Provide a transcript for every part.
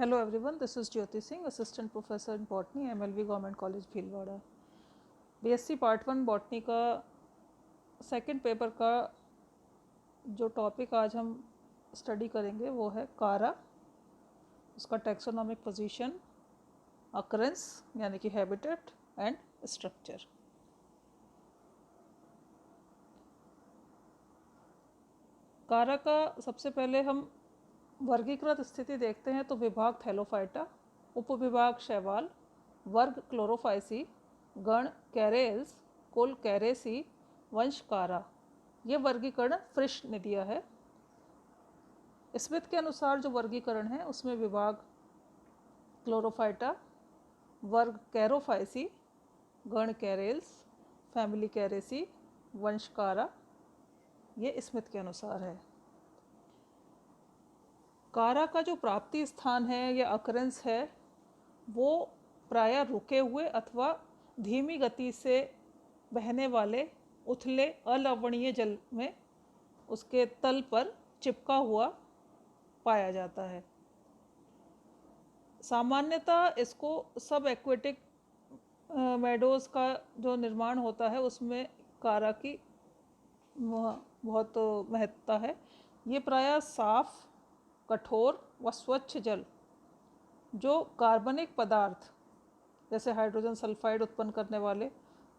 Hello everyone, this is Jyoti Singh, Assistant Professor in Botany, MLV Government College Bhilwara. BSc part 1 botany का second paper का जो topic आज हम study करेंगे वो है कारा, उसका टैक्सोनॉमिक पोजीशन, अकरेंस यानी कि हैबिटेट एंड स्ट्रक्चर। कारा का सबसे पहले हम वर्गीकृत स्थिति देखते हैं तो विभाग थैलोफाइटा, उपविभाग शैवाल, वर्ग क्लोरोफाइसी, गण कैरेल्स, कुल कैरेसी, वंश कारा। ये वर्गीकरण फ्रिश ने दिया है। स्मिथ के अनुसार जो वर्गीकरण है उसमें विभाग क्लोरोफाइटा, वर्ग कैरोफाइसी, गण कैरेल्स, फैमिली कैरेसी, वंश कारा, ये स्मिथ के अनुसार है। कारा का जो प्राप्ति स्थान है या अकरेंस है वो प्रायः रुके हुए अथवा धीमी गति से बहने वाले उथले अलवणीय जल में उसके तल पर चिपका हुआ पाया जाता है। सामान्यतः इसको सब एक्वेटिक मेडोज़ का जो निर्माण होता है उसमें कारा की बहुत महत्ता है। ये प्रायः साफ, कठोर व स्वच्छ जल जो कार्बनिक पदार्थ जैसे हाइड्रोजन सल्फाइड उत्पन्न करने वाले,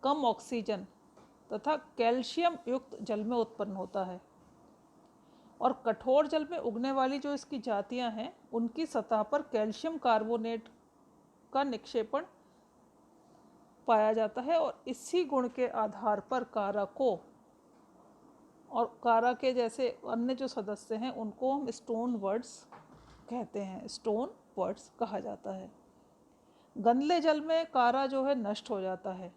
कम ऑक्सीजन तथा कैल्शियम युक्त जल में उत्पन्न होता है। और कठोर जल में उगने वाली जो इसकी जातियां हैं उनकी सतह पर कैल्शियम कार्बोनेट का निक्षेपण पाया जाता है और इसी गुण के आधार पर कारा को और कारा के जैसे अन्य जो सदस्य हैं उनको हम स्टोन वर्ड्स कहते हैं, स्टोन वर्ड्स कहा जाता है। गंदले जल में कारा जो है नष्ट हो जाता है,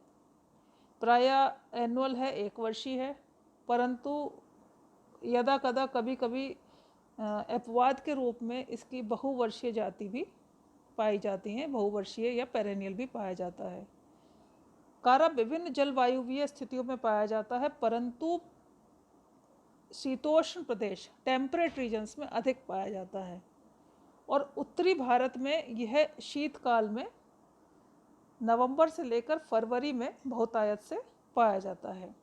प्रायः एनुअल है, एक वर्षीय है, परंतु यदा कदा कभी कभी अपवाद के रूप में इसकी बहुवर्षीय जाति भी पाई जाती हैं, बहुवर्षीय या पेरेनियल भी पाया जाता है। कारा विभिन्न जलवायुवीय स्थितियों में पाया जाता है परंतु शीतोष्ण प्रदेश टेम्परेट रीजन्स में अधिक पाया जाता है और उत्तरी भारत में यह शीतकाल में नवंबर से लेकर फरवरी में बहुतायत से पाया जाता है।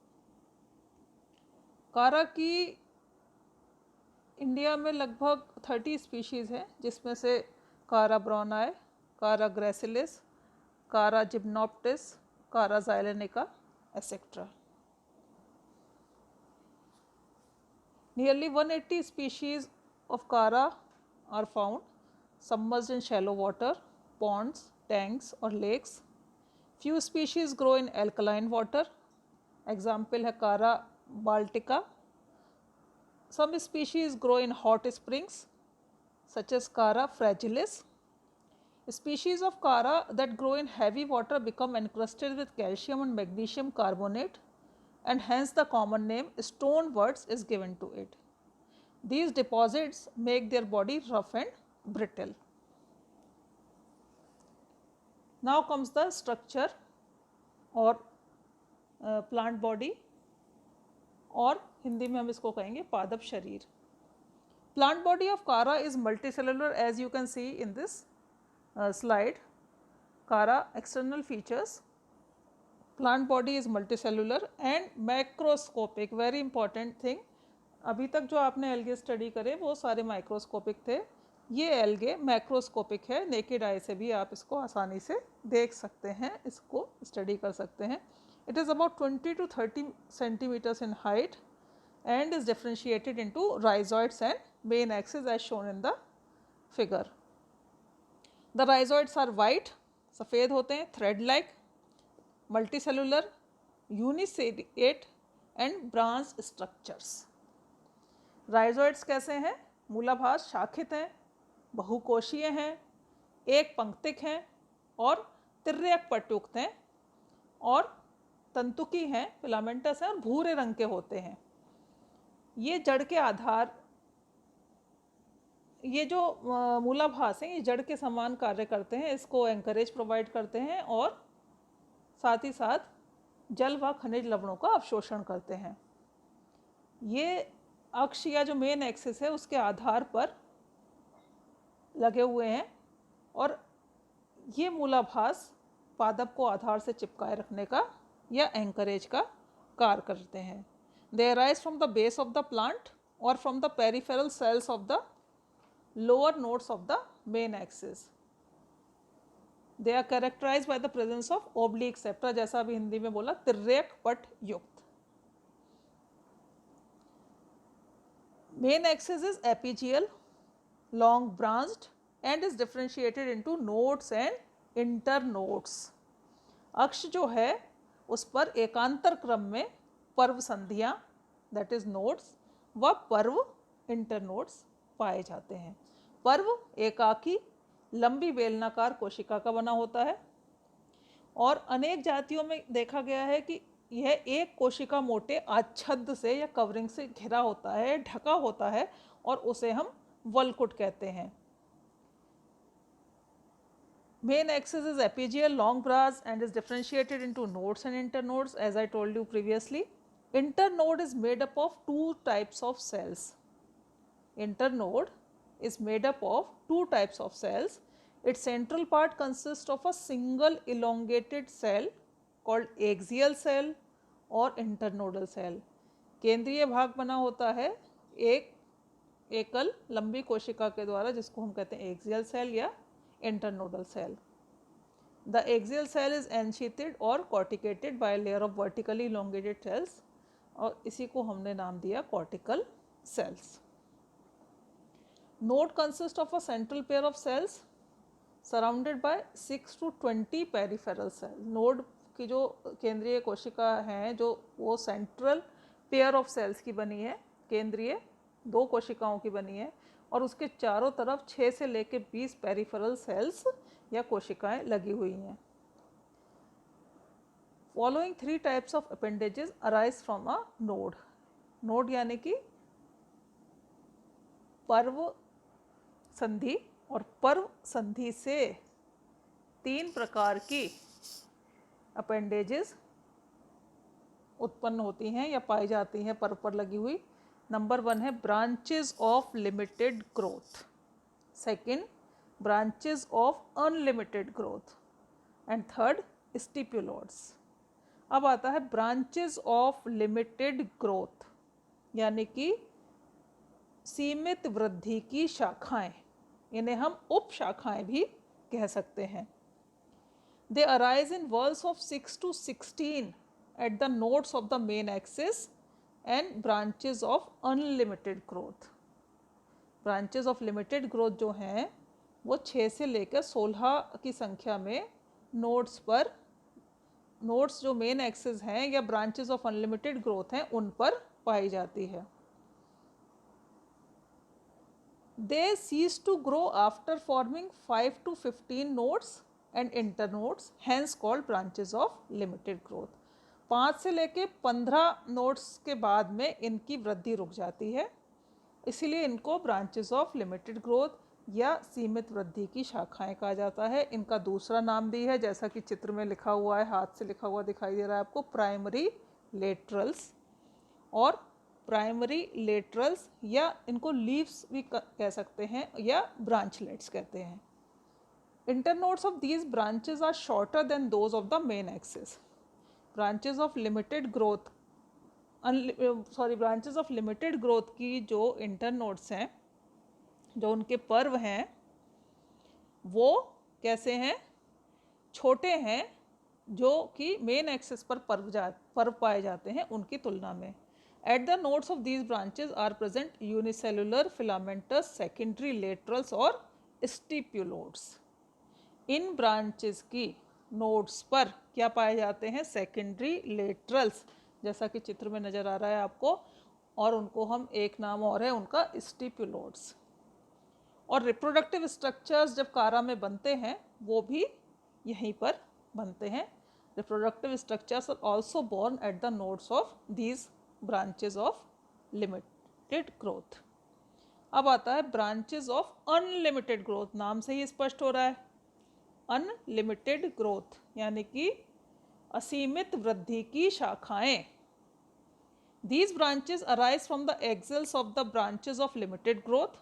कारा की इंडिया में लगभग 30 स्पीशीज़ हैं, जिसमें से कारा ब्राउनाई, कारा ग्रेसिलिस, कारा जिम्नोप्टिस, कारा ज़ाइलेनिका etcetera. Nearly 180 species of Kara are found submerged in shallow water, ponds, tanks or lakes. Few species grow in alkaline water. Example है Kara baltica. Some species grow in hot springs such as Kara fragilis. Species of Kara that grow in heavy water become encrusted with calcium and magnesium carbonate and hence the common name stone words is given to it. These deposits make their body rough and brittle. Now comes the structure or plant body और हिंदी में हम इसको कहेंगे पादप शरीर। Plant body of Kara is multicellular as you can see in this slide. Kara external features. Plant body is multicellular and macroscopic. Very important thing. अभी तक जो आपने एल्गे स्टडी करे वो सारे माइक्रोस्कोपिक थे, ये एल्गे मैक्रोस्कोपिक है। नेकेड आई से भी आप इसको आसानी से देख सकते हैं, इसको स्टडी कर सकते हैं। It is about 20 to 30 centimeters in height and is differentiated into rhizoids and main axis as shown in the figure. The rhizoids are white, सफ़ेद होते हैं, thread like, multicellular, uniseriate and branch structures. Rhizoids कैसे हैं? मूलाभास शाखित हैं, बहुकोशीय हैं, एक पंक्तिक हैं और तिर्यक पटयुक्त हैं और तंतुकी हैं, फिलामेंटस हैं और भूरे रंग के होते हैं। ये जड़ के आधार, ये जो मूलाभास हैं ये जड़ के समान कार्य करते हैं, इसको एंकरेज प्रोवाइड करते हैं और साथ ही साथ जल व खनिज लवणों का अवशोषण करते हैं। ये अक्ष या जो मेन एक्सिस है उसके आधार पर लगे हुए हैं और ये मूलाभास पादप को आधार से चिपकाए रखने का या एंकरेज का कार्य करते हैं। They arise from the base of the plant और from the peripheral cells of the lower nodes of the main axis. They are characterize by the presence of oblique septa, जैसा अभी हिंदी में बोला, तिर्यक पट युक्त। Main axis is epigeal, long branched and is differentiated into nodes and internodes। अक्ष जो है उस पर एकांतर क्रम में पर्व संधियां दैट इज नोड्स व पर्व इंटरनोड्स पाए जाते हैं। पर्व एकाकी लंबी बेलनाकार कोशिका का बना होता है और अनेक जातियों में देखा गया है कि यह एक कोशिका मोटे आच्छाद्य से या कवरिंग से घिरा होता है, ढका होता है और उसे हम वलकुट कहते हैं। Main axis is epigeal, long branched and is differentiated into nodes and internodes as I told you previously. Internode is made up of two types of cells. Internode is made up of two types of cells. Its central part consists of a single elongated cell called axial cell और internodal cell. केंद्रीय भाग बना होता है एक एकल लंबी कोशिका के द्वारा जिसको हम कहते हैं एक्सियल सेल या internodal cell. The axial cell is ensheathed और corticated by layer of vertically elongated cells और इसी को हमने नाम दिया cortical cells. Node consist of a central pair of cells surrounded by 6 to 20 peripheral cell. Node की जो केंद्रीय कोशिका हैं जो वो सेंट्रल पेयर ऑफ सेल्स की बनी है, केंद्रीय दो कोशिकाओं की बनी है और उसके चारों तरफ 6 से लेकर 20 पेरिफेरल सेल्स या कोशिकाएं लगी हुई हैं। Following 3 types of appendages arise from a node. Node यानी कि पर्व संधि और पर्व संधि से 3 प्रकार की अपेंडेजेस उत्पन्न होती हैं या पाई जाती हैं पर्व पर लगी हुई। नंबर 1 है branches of limited growth, second branches of unlimited growth and third stipulodes. अब आता है ब्रांचेस ऑफ लिमिटेड ग्रोथ यानी कि सीमित वृद्धि की शाखाएं, इन्हें हम उप शाखाएं भी कह सकते हैं। They arise in walls of 6 to 16 at the nodes of the main axis and branches of unlimited growth। Branches of limited growth जो हैं वो 6 से लेकर 16 की संख्या में नोड्स पर, नोड्स जो मेन एक्सिस हैं या ब्रांचेस ऑफ अनलिमिटेड ग्रोथ हैं उन पर पाई जाती है। दे cease to grow after forming 5 to 15 nodes and internodes, hence called branches of limited growth। 5 से लेके 15 नोड्स के बाद में इनकी वृद्धि रुक जाती है, इसीलिए इनको ब्रांचेस ऑफ लिमिटेड ग्रोथ या सीमित वृद्धि की शाखाएं कहा जाता है। इनका दूसरा नाम भी है जैसा कि चित्र में लिखा हुआ है, हाथ से लिखा हुआ दिखाई दे रहा है आपको, प्राइमरी लेटरल्स और प्राइमरी लेटरल्स या इनको लीव्स भी कह सकते हैं या ब्रांचलेट्स कहते हैं। Internodes of these branches are shorter than those of the main axis. Branches of limited growth branches of limited growth की जो इंटरनोड्स हैं, जो उनके पर्व हैं, वो कैसे हैं? छोटे हैं जो कि मेन एक्सिस पर पर्व पाए जाते हैं उनकी तुलना में। At the nodes of these branches are present unicellular filamentous secondary laterals और स्टिप्यूलोड्स। इन ब्रांचेस की नोड्स पर क्या पाए जाते हैं? सेकेंडरी लेटरल्स, जैसा कि चित्र में नज़र आ रहा है आपको, और उनको हम एक नाम और है उनका स्टिप्यूलोड्स। और रिप्रोडक्टिव स्ट्रक्चर्स जब कारा में बनते हैं वो भी यहीं पर बनते हैं। Reproductive structures are also borne at the nodes of these branches of limited growth. अब आता है ब्रांचेस ऑफ अनलिमिटेड ग्रोथ। नाम से ही स्पष्ट हो रहा है, अनलिमिटेड ग्रोथ यानी कि असीमित वृद्धि की शाखाएं। These branches arise from the axils of the branches of limited growth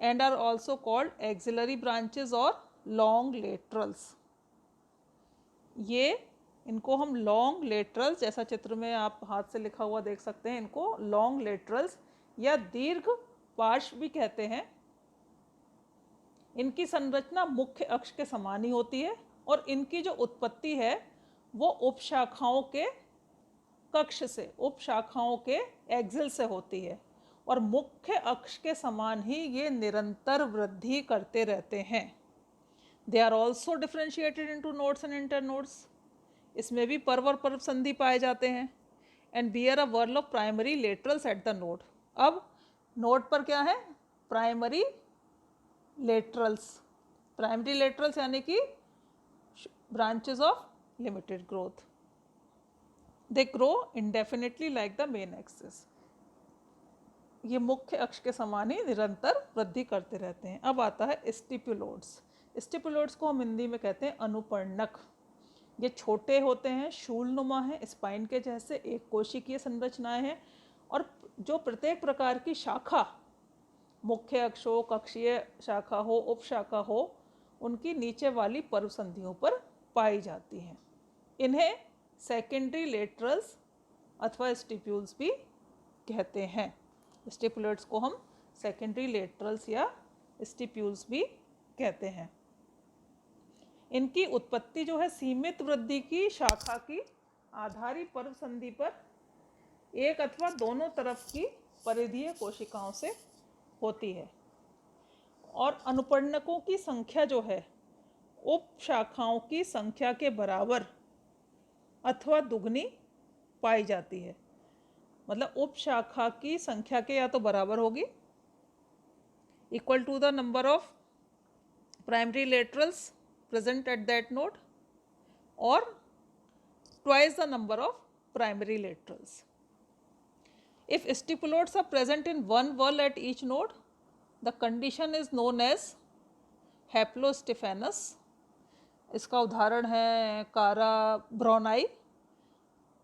and are also called axillary branches or long laterals. ये इनको हम लॉन्ग लेटरल्स, जैसा चित्र में आप हाथ से लिखा हुआ देख सकते हैं, इनको लॉन्ग लेटरल्स या दीर्घ पार्श्व भी कहते हैं। इनकी संरचना मुख्य अक्ष के समान ही होती है और इनकी जो उत्पत्ति है वो उपशाखाओं के कक्ष से, उपशाखाओं के एक्सिल से होती है और मुख्य अक्ष के समान ही ये निरंतर वृद्धि करते रहते हैं। They are also differentiated into nodes and internodes. इसमें भी पर्व और पर्व संधि पाए जाते हैं। And bear a whorl of primary laterals at the node. अब नोड पर क्या है? Primary laterals. प्राइमरी लेटरल्स यानी कि branches of limited growth. They grow indefinitely like the main axis. ये मुख्य अक्ष के समान ही निरंतर वृद्धि करते रहते हैं। अब आता है स्टिपुलोड्स। स्टिपुलोड्स को हम हिंदी में कहते हैं अनुपर्णक। ये छोटे होते हैं, शूलनुमा हैं, स्पाइन के जैसे एक कोशिकीय संरचनाएं हैं और जो प्रत्येक प्रकार की शाखा, मुख्य अक्ष हो, कक्षीय शाखा हो, उपशाखा हो, उनकी नीचे वाली पर्व संधियों पर पाई जाती हैं। इन्हें सेकेंडरी लेटरल्स अथवा स्टिप्यूल्स भी कहते हैं। स्टिपुलेट्स को हम सेकेंडरी लेटरल्स या स्टिप्यूल्स भी कहते हैं। इनकी उत्पत्ति जो है सीमित वृद्धि की शाखा की आधारी पर्व संधि पर एक अथवा दोनों तरफ की परिधीय कोशिकाओं से होती है और अनुपर्णकों की संख्या जो है उप शाखाओं की संख्या के बराबर अथवा दुगनी पाई जाती है। मतलब उप शाखा की संख्या के या तो बराबर होगी, equal to the number of primary laterals present at that node, or twice the number of primary laterals. If stipulodes are present in one whorl at each node, the condition is known as haplostephanous. इसका उदाहरण है कारा Brunei.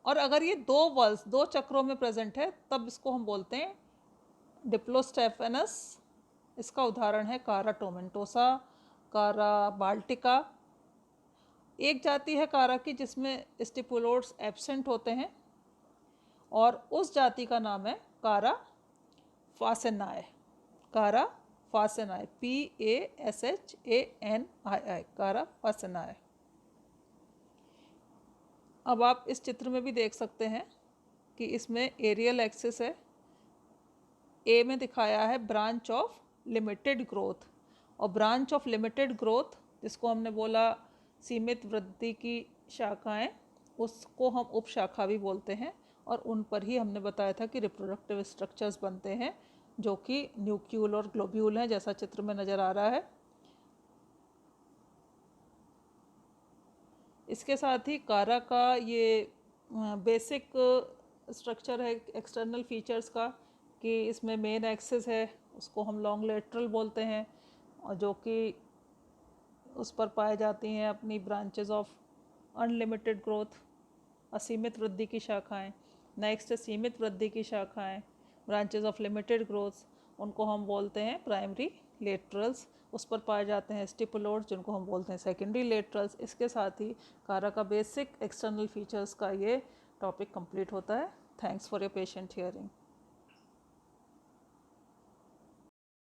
और अगर ये दो walls, दो चक्रों में प्रेजेंट है, तब इसको हम बोलते हैं डिप्लोस्टेफेनस। इसका उदाहरण है कारा टोमेंटोसा, कारा बाल्टिका। एक जाति है कारा की जिसमें स्टिपुलोड्स एब्सेंट होते हैं और उस जाति का नाम है कारा फासेनाए। कारा फासेनाए, PASHANII, कारा फासेनाए। अब आप इस चित्र में भी देख सकते हैं कि इसमें एरियल एक्सिस है। ए में दिखाया है ब्रांच ऑफ लिमिटेड ग्रोथ, और ब्रांच ऑफ लिमिटेड ग्रोथ जिसको हमने बोला सीमित वृद्धि की शाखाएं, उसको हम उपशाखा भी बोलते हैं और उन पर ही हमने बताया था कि रिप्रोडक्टिव स्ट्रक्चर्स बनते हैं जो कि न्यूक्यूल और ग्लोब्यूल हैं, जैसा चित्र में नज़र आ रहा है। इसके साथ ही कारा का ये बेसिक स्ट्रक्चर है एक्सटर्नल फीचर्स का कि इसमें मेन एक्सिस है, उसको हम लॉन्ग लेटरल बोलते हैं, और जो कि उस पर पाए जाती हैं अपनी ब्रांचेस ऑफ अनलिमिटेड ग्रोथ, असीमित वृद्धि की शाखाएं। नेक्स्ट सीमित वृद्धि की शाखाएं, ब्रांचेस ऑफ लिमिटेड ग्रोथ, उनको हम बोलते हैं प्राइमरी लेटरल्स। उस पर पाए जाते हैं स्टिपुलोड्स जिनको हम बोलते हैं सेकेंडरी लेटरल्स। इसके साथ ही कारा का बेसिक एक्सटर्नल फीचर्स का ये टॉपिक कंप्लीट होता है। Thanks for your patient hearing.